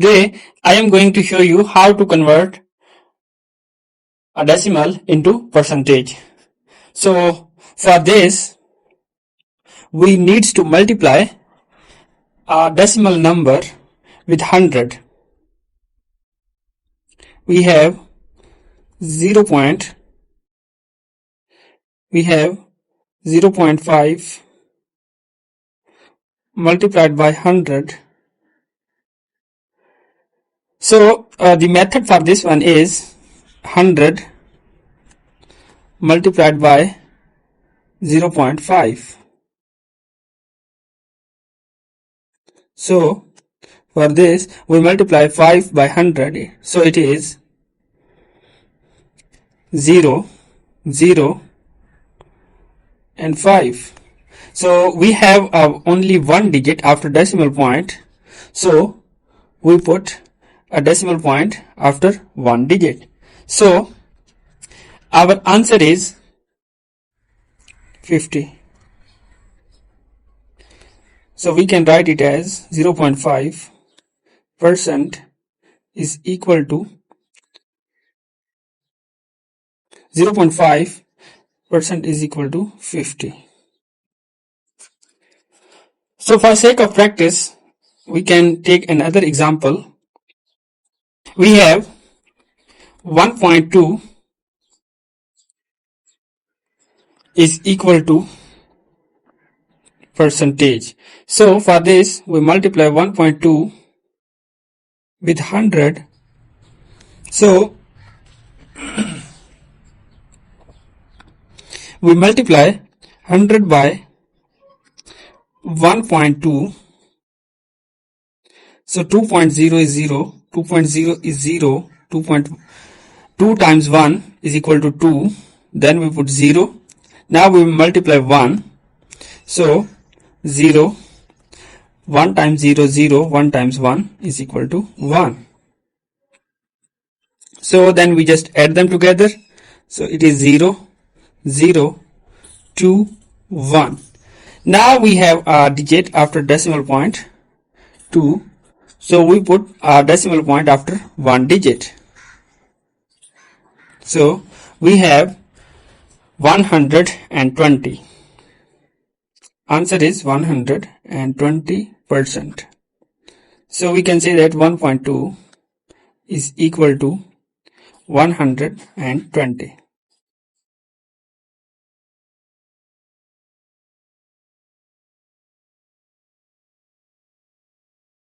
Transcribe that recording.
Today, I am going to show you how to convert a decimal into percentage. So, for this, we need to multiply a decimal number with 100. We have 0.5 multiplied by 100. So the method for this one is 100 multiplied by 0.5. So for this we multiply 5 by 100, so it is 0, 0 and 5. So we have only one digit after decimal point, so we put a decimal point after one digit. So our answer is 50. So we can write it as 0.5% is equal to 0.5% is equal to 50. So for sake of practice, we can take another example. We have 1.2 is equal to percentage. So for this we multiply 1.2 with 100. So we multiply 100 by 1.2. So 2.0 is 0, 2.0 is 0, 2.2 times 1 is equal to 2. Then we put 0. Now we multiply 1. So 0, 1 times 0, 0, 1 times 1 is equal to 1. So then we just add them together. So it is 0, 0, 2, 1. Now we have a digit after decimal point 2. So we put a decimal point after one digit. So we have 120. Answer is 120%. So we can say that 1.2 is equal to 120.